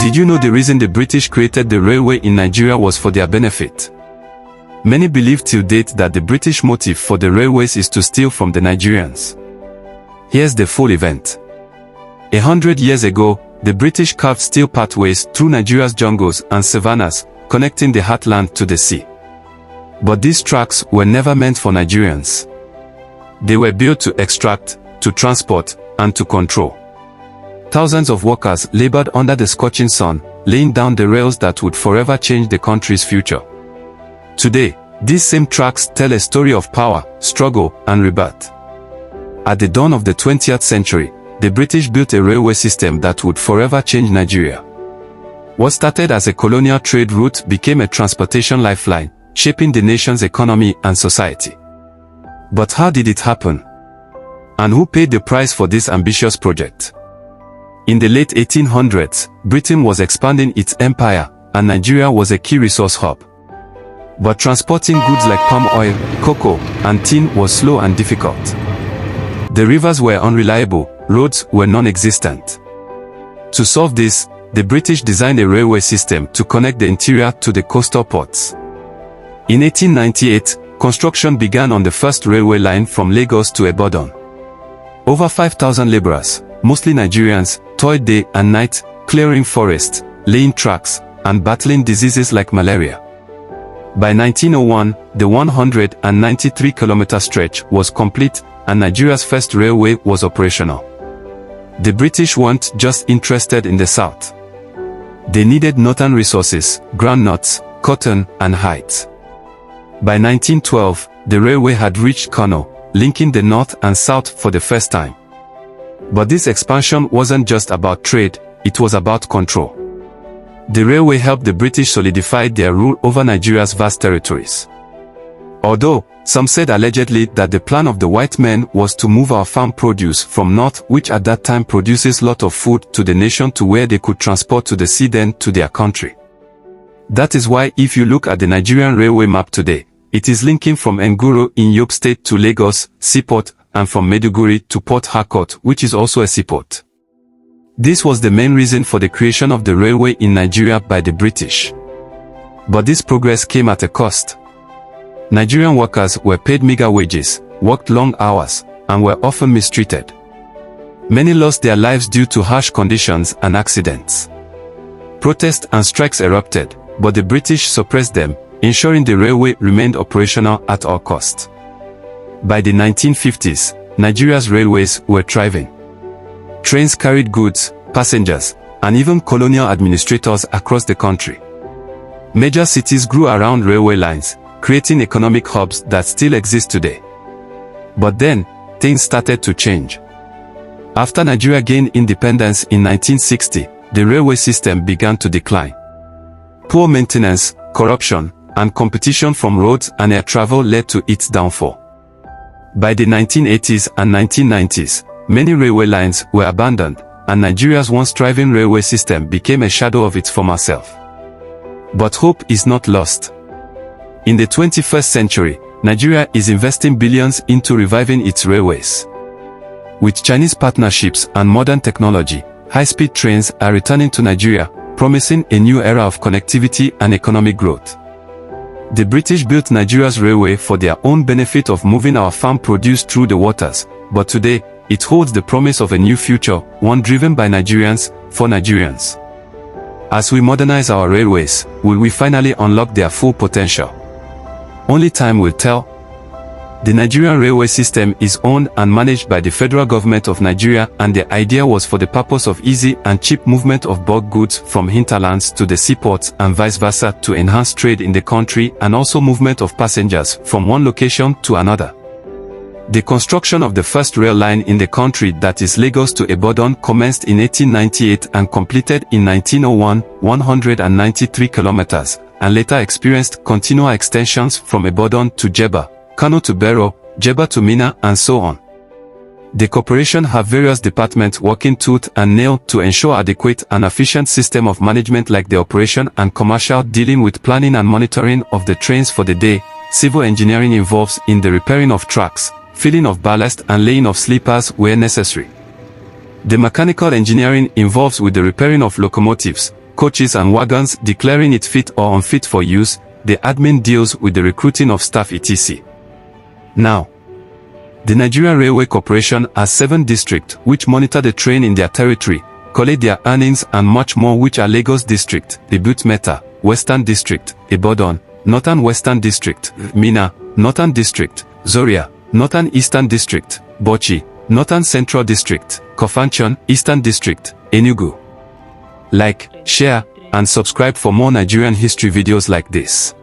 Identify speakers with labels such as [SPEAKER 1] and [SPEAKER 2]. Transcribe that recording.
[SPEAKER 1] Did you know the reason the British created the railway in Nigeria was for their benefit? Many believe till date that the British motive for the railways is to steal from the Nigerians. Here's the full event. 100 years ago, the British carved steel pathways through Nigeria's jungles and savannas, connecting the heartland to the sea. But these tracks were never meant for Nigerians. They were built to extract, to transport, and to control. Thousands of workers labored under the scorching sun, laying down the rails that would forever change the country's future. Today, these same tracks tell a story of power, struggle, and rebirth. At the dawn of the 20th century, the British built a railway system that would forever change Nigeria. What started as a colonial trade route became a transportation lifeline, shaping the nation's economy and society. But how did it happen? And who paid the price for this ambitious project? In the late 1800s, Britain was expanding its empire, and Nigeria was a key resource hub. But transporting goods like palm oil, cocoa, and tin was slow and difficult. The rivers were unreliable, roads were non-existent. To solve this, the British designed a railway system to connect the interior to the coastal ports. In 1898, construction began on the first railway line from Lagos to Ibadan. Over 5,000 laborers, mostly Nigerians, toiled day and night, clearing forests, laying tracks, and battling diseases like malaria. By 1901, the 193-kilometer stretch was complete, and Nigeria's first railway was operational. The British weren't just interested in the south. They needed northern resources, groundnuts, cotton, and hides. By 1912, the railway had reached Kano, linking the north and south for the first time. But this expansion wasn't just about trade, it was about control. The railway helped the British solidify their rule over Nigeria's vast territories. Although, some said allegedly that the plan of the white men was to move our farm produce from north, which at that time produces lot of food, to the nation to where they could transport to the sea, then to their country. That is why if you look at the Nigerian railway map today, it is linking from Nguru in Yobe State to Lagos, seaport, and from Maiduguri to Port Harcourt, which is also a seaport. This was the main reason for the creation of the railway in Nigeria by the British. But this progress came at a cost. Nigerian workers were paid meager wages, worked long hours, and were often mistreated. Many lost their lives due to harsh conditions and accidents. Protests and strikes erupted, but the British suppressed them, ensuring the railway remained operational at all costs. By the 1950s, Nigeria's railways were thriving. Trains carried goods, passengers, and even colonial administrators across the country. Major cities grew around railway lines, creating economic hubs that still exist today. But then, things started to change. After Nigeria gained independence in 1960, the railway system began to decline. Poor maintenance, corruption, and competition from roads and air travel led to its downfall. By the 1980s and 1990s, many railway lines were abandoned, and Nigeria's once thriving railway system became a shadow of its former self. But hope is not lost. In the 21st century, Nigeria is investing billions into reviving its railways. With Chinese partnerships and modern technology, high-speed trains are returning to Nigeria, promising a new era of connectivity and economic growth. The British built Nigeria's railway for their own benefit of moving our farm produce through the waters, but today, it holds the promise of a new future, one driven by Nigerians, for Nigerians. As we modernize our railways, will we finally unlock their full potential? Only time will tell. The Nigerian railway system is owned and managed by the federal government of Nigeria, and the idea was for the purpose of easy and cheap movement of bulk goods from hinterlands to the seaports and vice versa, to enhance trade in the country and also movement of passengers from one location to another. The construction of the first rail line in the country, that is Lagos to Ibadan, commenced in 1898 and completed in 1901, 193 kilometers, and later experienced continual extensions from Ibadan to Jebba, Kano to Bero, Jebba to Minna, and so on. The corporation have various departments working tooth and nail to ensure adequate and efficient system of management, like the operation and commercial, dealing with planning and monitoring of the trains for the day. Civil engineering involves in the repairing of tracks, filling of ballast and laying of sleepers where necessary. The mechanical engineering involves with the repairing of locomotives, coaches and wagons, declaring it fit or unfit for use. The admin deals with the recruiting of staff etc. Now, the Nigerian Railway Corporation has 7 districts which monitor the train in their territory, collate their earnings and much more, which are Lagos District, Ebute Metta, Western District, Ibadan, Northern Western District, Minna, Northern District, Zaria, Northern Eastern District, Bauchi, Northern Central District, Kafanchan, Eastern District, Enugu. Like, share, and subscribe for more Nigerian history videos like this.